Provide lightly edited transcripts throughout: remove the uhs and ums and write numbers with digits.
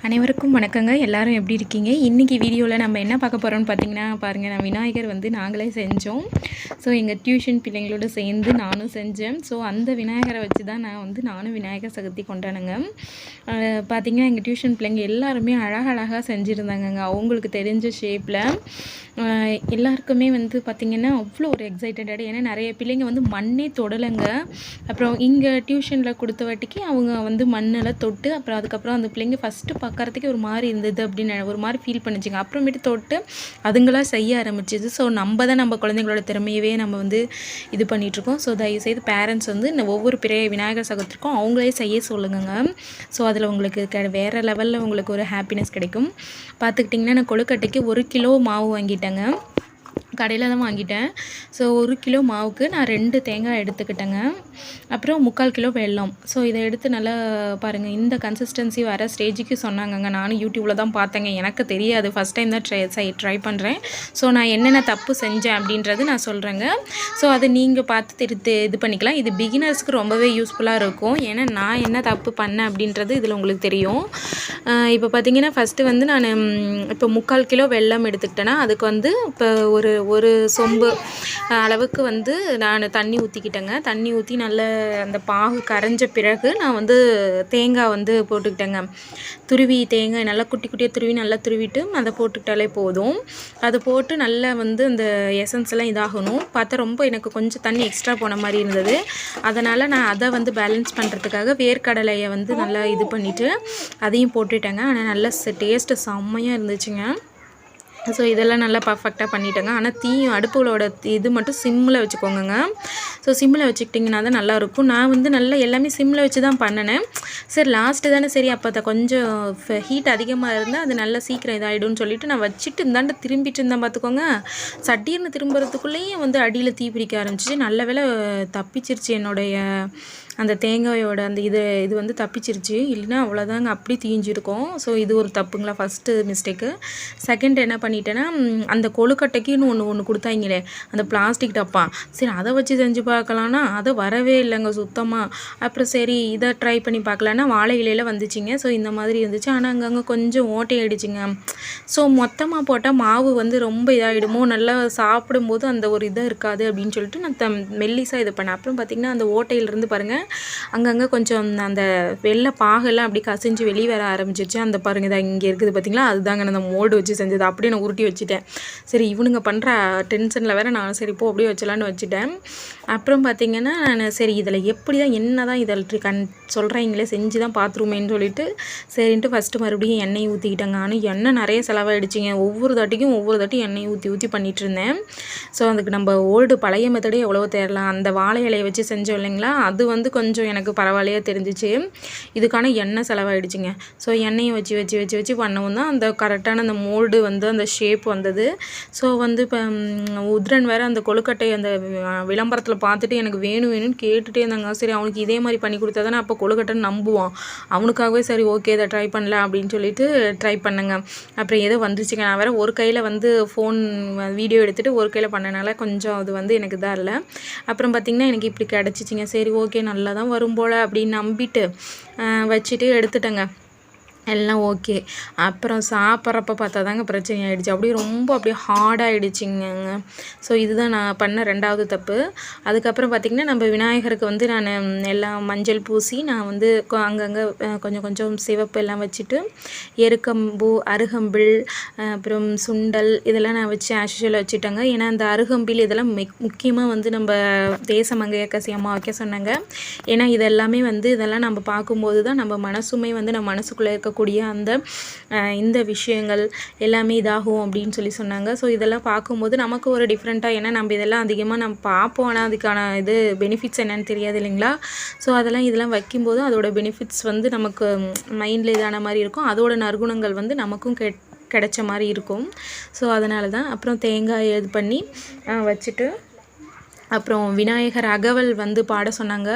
அனைவருக்கும் வணக்கங்க. எல்லாரும் எப்படி இருக்கீங்க? இன்றைக்கி வீடியோவில் நம்ம என்ன பார்க்க போகிறோம்னு பார்த்தீங்கன்னா பாருங்கள், நான் விநாயகர் வந்து நாங்களே செஞ்சோம். ஸோ எங்கள் டியூஷன் பிள்ளைங்களோடு சேர்ந்து நானும் செஞ்சேன். ஸோ அந்த விநாயகரை வச்சு தான் நானும் விநாயகர் சதுர்த்தி கொண்டாடுங்க. பார்த்திங்கன்னா எங்கள் டியூஷன் பிள்ளைங்க எல்லாருமே அழகழகாக செஞ்சுருந்தாங்கங்க. அவங்களுக்கு தெரிஞ்ச ஷேப்பில் எல்லாருக்குமே வந்து பார்த்திங்கன்னா அவ்வளோ ஒரு எக்ஸைட்டடாக, ஏன்னா நிறைய பிள்ளைங்க வந்து மண்ணே தொடலைங்க. அப்புறம் இங்கே டியூஷனில் கொடுத்த வாட்டிக்கு அவங்க வந்து மண்ணெல்லாம் தொட்டு, அப்புறம் அதுக்கப்புறம் அந்த பிள்ளைங்க ஃபஸ்ட்டு பார்க்குறதுக்கு ஒரு மாதிரி இருந்தது அப்படின்னு ஒரு மாதிரி ஃபீல் பண்ணிச்சுங்க. அப்புறமேட்டு தொட்டு அதுங்களாக செய்ய ஆரம்பிச்சிது. ஸோ நம்ம தான் நம்ம குழந்தைங்களோட திறமையவே நம்ம வந்து இது பண்ணிகிட்ருக்கோம். ஸோ தயவுசெய்து பேரண்ட்ஸ் வந்து இந்த ஒவ்வொரு பெரிய விநாயகர் சதுர்த்திக்கும் அவங்களே செய்ய சொல்லுங்கங்க. ஸோ அதில் உங்களுக்கு வேறு லெவலில் உங்களுக்கு ஒரு ஹாப்பினஸ் கிடைக்கும். பார்த்துக்கிட்டிங்கன்னா நான் கொழுக்கட்டைக்கு 1 கிலோ மாவு வாங்கிட்டேங்க. கடையில் தான் வாங்கிட்டேன். ஸோ 1 கிலோ மாவுக்கு நான் 2 தேங்காய் எடுத்துக்கிட்டேங்க. அப்புறம் 3/4 கிலோ வெல்லம். ஸோ இதை எடுத்து நல்லா பாருங்கள், இந்த கன்சிஸ்டன்சி வர ஸ்டேஜுக்கு சொன்னாங்கங்க. நானும் யூடியூப்பில் தான் பார்த்தேங்க, எனக்கு தெரியாது, ஃபஸ்ட் டைம் தான் ட்ரை பண்ணுறேன். ஸோ நான் என்னென்ன தப்பு செஞ்சேன் அப்படின்றது நான் சொல்கிறேங்க. ஸோ அதை நீங்கள் பார்த்து இது பண்ணிக்கலாம். இது பிகினர்ஸ்க்கு ரொம்பவே யூஸ்ஃபுல்லாக இருக்கும். ஏன்னா நான் என்ன தப்பு பண்ணேன் அப்படின்றது இதில் உங்களுக்கு தெரியும். இப்போ பார்த்தீங்கன்னா ஃபஸ்ட்டு வந்து நான் இப்போ 3/4 கிலோ வெல்லம் எடுத்துக்கிட்டேன்னா அதுக்கு வந்து இப்போ ஒரு சொம்பு அளவுக்கு வந்து நான் தண்ணி ஊற்றிக்கிட்டேங்க. தண்ணி ஊற்றி நல்ல அந்த பாகு கரைஞ்ச பிறகு நான் வந்து தேங்காய் வந்து போட்டுக்கிட்டேங்க. தேங்காய் நல்லா குட்டி குட்டியாக நல்லா துருவிட்டு அதை போட்டுக்கிட்டாலே போதும். அதை போட்டு நல்லா வந்து அந்த எசன்ஸ் எல்லாம் இதாகணும். பார்த்தா ரொம்ப எனக்கு கொஞ்சம் தண்ணி எக்ஸ்ட்ரா போன மாதிரி இருந்தது. அதனால் நான் அதை வந்து பேலன்ஸ் பண்ணுறதுக்காக வேர்க்கடலையை வந்து நல்லா இது பண்ணிவிட்டு அதையும் போட்டுட்டேங்க. ஆனால் நல்லா டேஸ்ட்டு செம்மையாக இருந்துச்சுங்க. ஸோ இதெல்லாம் நல்லா பர்ஃபெக்டாக பண்ணிட்டேங்க. ஆனால் அடுப்புகளோட இது மட்டும் சிம்மில் வச்சுக்கோங்க. ஸோ சிம்மில் வச்சுக்கிட்டிங்கன்னா தான் நல்லாயிருக்கும். நான் வந்து நல்லா எல்லாமே சிம்மில் வச்சு தான் பண்ணினேன். சரி லாஸ்ட்டு தானே, சரி அப்போ அதை கொஞ்சம் ஹீட் அதிகமாக இருந்தால் அது நல்லா சீக்கிரம் இதாகிடும்னு சொல்லிவிட்டு நான் வச்சுட்டு இந்தாண்ட திரும்பிட்டு இருந்தேன். பார்த்துக்கோங்க, சட்டின்னு திரும்புறதுக்குள்ளேயும் வந்து அடியில் தீ பிடிக்க ஆரம்பிச்சிச்சு. நல்ல வேளை தப்பிச்சிருச்சு, என்னுடைய அந்த தேங்காயோட அந்த இது வந்து தப்பிச்சிருச்சு. இல்லைன்னா அவ்வளோதாங்க, அப்படி தீஞ்சிருக்கும். ஸோ இது ஒரு தப்புங்களா, ஃபஸ்ட்டு மிஸ்டேக்கு. செகண்ட் என்ன பண்ணிட்டேன்னா, அந்த கொழுக்கட்டைக்குன்னு ஒன்று கொடுத்தாங்களே, அந்த பிளாஸ்டிக் டப்பா, சரி அதை வச்சு செஞ்சு பார்க்கலான்னா அது வரவே இல்லைங்க சுத்தமாக. அப்புறம் சரி இதை ட்ரை பண்ணி பார்க்கலான்னா வாழை இலையில் வந்துச்சுங்க. ஸோ இந்த மாதிரி இருந்துச்சு. ஆனால் அங்கங்கே கொஞ்சம் ஓட்டையாயிடுச்சுங்க. ஸோ மொத்தமாக போட்டால் மாவு வந்து ரொம்ப இதாகிடுமோ, நல்லா சாப்பிடும்போது அந்த ஒரு இதாக இருக்காது அப்படின்னு சொல்லிட்டு நான் மெல்லிஸாக இது பண்ணேன். அப்புறம் பார்த்திங்கன்னா அந்த ஓட்டையிலிருந்து பாருங்கள் அங்கங்கே கொஞ்சம் அந்த வெள்ளை பாகெல்லாம் அப்படி கசிஞ்சு வெளியே வர ஆரம்பிச்சிருச்சு. அந்த பாருங்கள் இதாக இங்கே இருக்குது பார்த்திங்களா, அதுதாங்க நான் அந்த மோல்டு வச்சு செஞ்சது. அப்படியே நான் உருட்டி வச்சுட்டேன். சரி இவனுங்க பண்ணுற டென்ஷனில் வேறு நான் சரி இப்போ அப்படியே வச்சலான்னு வச்சுட்டேன். அப்புறம் பார்த்திங்கன்னா நான் சரி இதில் எப்படி தான் என்ன தான் இதில் சொல்கிறீங்களே செஞ்சு தான் பார்த்துருமேன்னு சொல்லிட்டு சரின்ட்டு ஃபஸ்ட்டு மறுபடியும் எண்ணெய் ஊற்றிக்கிட்டேங்க. ஆனால் எண்ணெய் நிறைய செலவாகிடுச்சிங்க. ஒவ்வொரு தாட்டியும் எண்ணெய் ஊற்றி பண்ணிகிட்டு இருந்தேன். ஸோ அதுக்கு நம்ம பழைய மெத்தடே எவ்வளவோ தேரலாம். அந்த வாழை இலையை வச்சு செஞ்சோம் இல்லைங்களா, அது வந்து கொஞ்சம் எனக்கு பரவாயில்லையாக தெரிஞ்சிச்சு. இதுக்கான எண்ணெய் செலவாகிடுச்சிங்க. ஸோ எண்ணெயை வச்சு பண்ணவும் தான் அந்த கரெக்டான அந்த மோல்டு வந்து அந்த ஷேப் வந்தது. ஸோ வந்து இப்போ உத்ரன் வேறு அந்த கொழுக்கட்டை அந்த விளம்பரத்தில் பார்த்துட்டு எனக்கு வேணும்னு கேட்டுகிட்டே இருந்தாங்க. சரி அவனுக்கு இதே மாதிரி பண்ணி கொடுத்தா தானே அப்போ கொழுக்கட்டைன்னு நம்புவான். அவனுக்காகவே சரி ஓகே இதை ட்ரை பண்ணல அப்படின்னு சொல்லிட்டு ட்ரை பண்ணுங்க. அப்புறம் ஏதோ வந்துச்சுங்க. நான் வேறு ஒரு கையில் வந்து ஃபோன் வீடியோ எடுத்துகிட்டு ஒரு கையில் பண்ணனால கொஞ்சம் அது வந்து எனக்கு இதாக இல்லை. அப்புறம் பார்த்திங்கன்னா எனக்கு இப்படி கிடச்சிச்சிங்க. சரி ஓகே நல்லா தான் வரும் போல் அப்படின்னு நம்பிட்டு வச்சுட்டு எடுத்துட்டேங்க. எல்லாம் ஓகே. அப்புறம் சாப்பிட்றப்ப பார்த்தா தாங்க பிரச்சனை ஆகிடுச்சு. அப்படியே ஹார்டாகிடுச்சிங்க. ஸோ இதுதான் நான் பண்ண 2வது தப்பு. அதுக்கப்புறம் பார்த்திங்கன்னா நம்ம விநாயகருக்கு வந்து நான் எல்லாம் மஞ்சள் பூசி நான் வந்து அங்கங்கே கொஞ்சம் சிவப்பு எல்லாம் வச்சுட்டு எருக்கம்பூ, அருகம்பில், அப்புறம் சுண்டல் இதெல்லாம் நான் வச்சு ஆஷுவல் வச்சுட்டேங்க. ஏன்னா அந்த அருகம்பில் இதெல்லாம் முக்கியமாக வந்து நம்ம தேசமங்கையர்கரசி அம்மா வைக்க சொன்னாங்க. ஏன்னா இதெல்லாமே வந்து இதெல்லாம் நம்ம பார்க்கும்போது தான் நம்ம மனசுமே வந்து நம்ம மனசுக்குள்ளே இருக்கக்கூடிய அந்த இந்த விஷயங்கள் எல்லாமே இதாகும் அப்படின்னு சொன்னாங்க. ஸோ இதெல்லாம் பார்க்கும்போது நமக்கு ஒரு டிஃப்ரெண்ட்டாக, ஏன்னா நம்ம இதெல்லாம் அதிகமாக நம்ம பார்ப்போம், ஆனால் அதுக்கான இது பெனிஃபிட்ஸ் என்னன்னு தெரியாது இல்லைங்களா. ஸோ இதெல்லாம் வைக்கும்போது அதோட பெனிஃபிட்ஸ் வந்து நமக்கு மைண்டில் இதான மாதிரி இருக்கும். அதோட நற்குணங்கள் வந்து நமக்கும் கிடைச்ச மாதிரி இருக்கும். ஸோ அதனால தான். அப்புறம் தேங்காய் இது பண்ணி வச்சுட்டு அப்புறம் விநாயகர் அகவல் வந்து பாட சொன்னாங்க.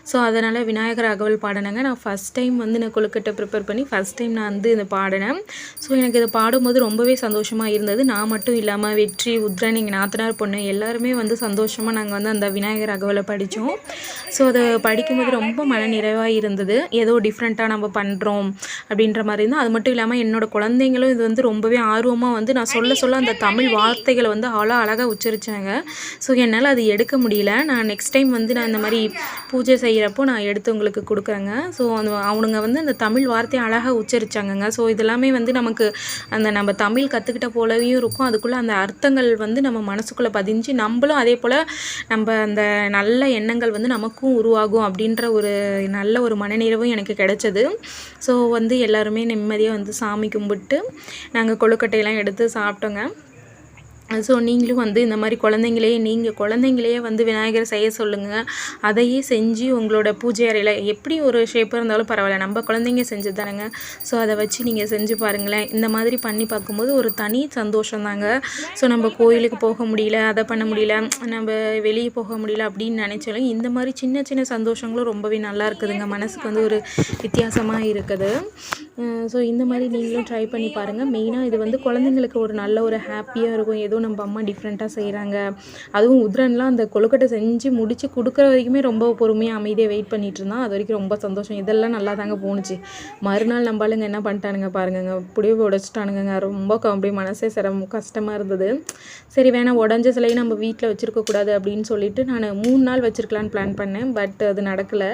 ஸோ அதனால் விநாயகர் அகவல் பாடினாங்க. நான் ஃபஸ்ட் டைம் வந்து நான் கொழுக்கட்டை ப்ரிப்பேர் பண்ணி ஃபஸ்ட் டைம் நான் வந்து இதை பாடினேன். ஸோ எனக்கு இதை பாடும்போது ரொம்பவே சந்தோஷமாக இருந்தது. நான் மட்டும் இல்லாமல் வெற்றி, உத்ரன், எங்கள் நாத்தனார் பொண்ணு எல்லாருமே வந்து சந்தோஷமாக நாங்கள் வந்து அந்த விநாயகர் அகவலை படித்தோம். ஸோ அதை படிக்கும்போது ரொம்ப மனநிறைவாக இருந்தது. ஏதோ டிஃப்ரெண்ட்டாக நம்ம பண்ணுறோம் அப்படின்ற மாதிரி இருந்தது. அது மட்டும் இல்லாமல் என்னோடய குழந்தைங்களும் இது வந்து ரொம்பவே ஆர்வமாக வந்து நான் சொல்ல அந்த தமிழ் வார்த்தைகளை வந்து அழகாக உச்சரித்தாங்க. ஸோ என்னால் அது எடுக்க முடியல. நான் நெக்ஸ்ட் டைம் வந்து நான் இந்த மாதிரி பூஜை செய்கிறப்போ நான் எடுத்து உங்களுக்கு கொடுக்குறேங்க. ஸோ அவனுங்க வந்து அந்த தமிழ் வார்த்தையை அழகாக உச்சரித்தாங்கங்க. ஸோ இதெல்லாமே வந்து நமக்கு அந்த நம்ம தமிழ் கற்றுக்கிட்ட போலவையும் இருக்கும். அதுக்குள்ளே அந்த அர்த்தங்கள் வந்து நம்ம மனசுக்குள்ளே பதிஞ்சு நம்மளும் அதே போல் நம்ம அந்த நல்ல எண்ணங்கள் வந்து நமக்கும் உருவாகும் அப்படின்ற ஒரு நல்ல ஒரு மனநிறைவும் எனக்கு கிடைச்சது. ஸோ வந்து எல்லாருமே நிம்மதியாக வந்து சாமி கும்பிட்டு நாங்கள் கொழுக்கட்டையெல்லாம் எடுத்து சாப்பிட்டோங்க. ஸோ நீங்களும் வந்து இந்த மாதிரி குழந்தைங்களையே வந்து விநாயகர் செய்ய சொல்லுங்கள். அதையே செஞ்சு உங்களோட பூஜை அறையில் எப்படி ஒரு ஷேப்பாக இருந்தாலும் பரவாயில்ல, நம்ம குழந்தைங்க செஞ்சு தானேங்க. ஸோ அதை வச்சு நீங்கள் செஞ்சு பாருங்களேன். இந்த மாதிரி பண்ணி பார்க்கும்போது ஒரு தனி சந்தோஷம் தாங்க. ஸோ நம்ம கோயிலுக்கு போக முடியல, அதை பண்ண முடியல, நம்ம வெளியே போக முடியல அப்படின்னு நினச்சாலும் இந்த மாதிரி சின்ன சின்ன சந்தோஷங்களும் ரொம்பவே நல்லா இருக்குதுங்க. மனசுக்கு வந்து ஒரு வித்தியாசமாக இருக்குது. ஸோ இந்த மாதிரி நீங்களும் ட்ரை பண்ணி பாருங்கள். மெயினாக இது வந்து குழந்தைங்களுக்கு ஒரு நல்ல ஒரு ஹாப்பியாக இருக்கும். ஏதோ நம்ம அம்மா டிஃப்ரெண்ட்டாக செய்கிறாங்க. அதுவும் உத்ரன்லாம் அந்த கொழுக்கட்டை செஞ்சு முடித்து கொடுக்குற வரைக்குமே ரொம்ப பொறுமையாக அமைதியாக வெயிட் பண்ணிகிட்டு இருந்தான். அது வரைக்கும் ரொம்ப சந்தோஷம். இதெல்லாம் நல்லா தாங்க போணுச்சு. மறுநாள் நம்மளுங்க என்ன பண்ணிட்டானுங்க பாருங்கங்க, அப்படியே உடைச்சிட்டானுங்க. ரொம்ப அப்படியே மனசே கஷ்டமாக இருந்தது. சரி வேணாம், உடஞ்ச சிலையை நம்ம வீட்டில் வச்சுருக்கக்கூடாது அப்படின்னு சொல்லிட்டு நான் 3 நாள் வச்சுருக்கலான்னு பிளான் பண்ணேன். பட் அது நடக்கலை.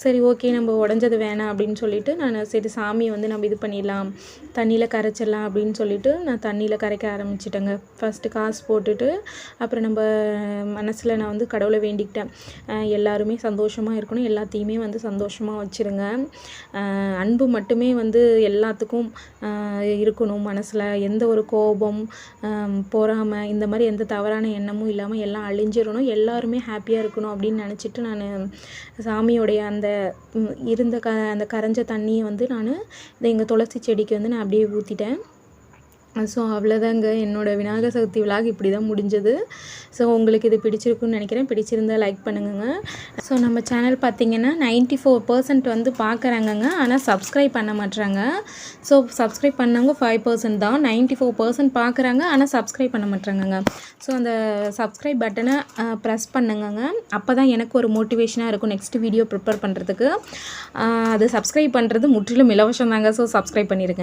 சரி ஓகே, நம்ம உடஞ்சது வேணாம் அப்படின்னு சொல்லிட்டு நான் சரி சாமியை வந்து நம்ம இது பண்ணிடலாம், தண்ணியில் கரைச்சிடலாம் அப்படின்னு சொல்லிட்டு நான் தண்ணியில் கரைக்க ஆரம்பிச்சிட்டேங்க. ஃபஸ்ட்டு காசு போட்டுட்டு அப்புறம் நம்ம மனசில் நான் வந்து கடவுளை வேண்டிக்கிட்டேன். எல்லாருமே சந்தோஷமாக இருக்கணும், எல்லாத்தையுமே வந்து சந்தோஷமாக வச்சுருங்க. அன்பு மட்டுமே வந்து எல்லாத்துக்கும் இருக்கணும். மனசில் எந்த ஒரு கோபம், பொறாமை, இந்த மாதிரி எந்த தவறான எண்ணமும் இல்லாமல் எல்லாம் அழிஞ்சிடணும், எல்லாருமே ஹாப்பியாக இருக்கணும் அப்படின்னு நினச்சிட்டு நான் சாமியோடைய அந்த அந்த கரைஞ்ச தண்ணியை வந்து நான் எங்கள் துளசி செடிக்கு வந்து நான் அப்படியே ஊற்றிட்டேன். ஸோ அவ்வளோதாங்க, என்னோடய விநாயகர் சதுர்த்தி விலாக் இப்படி தான் முடிஞ்சது. ஸோ உங்களுக்கு இது பிடிச்சிருக்குன்னு நினைக்கிறேன். பிடிச்சிருந்தால் லைக் பண்ணுங்கங்க. ஸோ நம்ம சேனல் பார்த்திங்கன்னா 94% வந்து பார்க்குறாங்கங்க, ஆனால் சப்ஸ்கிரைப் பண்ண மாட்டுறாங்க. ஸோ சப்ஸ்கிரைப் பண்ணவங்க 5% தான். 94% பார்க்குறாங்க, ஆனால் சப்ஸ்கிரைப் பண்ண மாட்டுறாங்கங்க. ஸோ அந்த சப்ஸ்கிரைப் பட்டனை ப்ரெஸ் பண்ணுங்கங்க. அப்போ தான் எனக்கு ஒரு மோட்டிவேஷனாக இருக்கும் நெக்ஸ்ட் வீடியோ ப்ரிப்பேர் பண்ணுறதுக்கு. அது சப்ஸ்கிரைப் பண்ணுறது முற்றிலும் இலவசம் தாங்க. ஸோ சப்ஸ்கிரைப் பண்ணிடுங்க.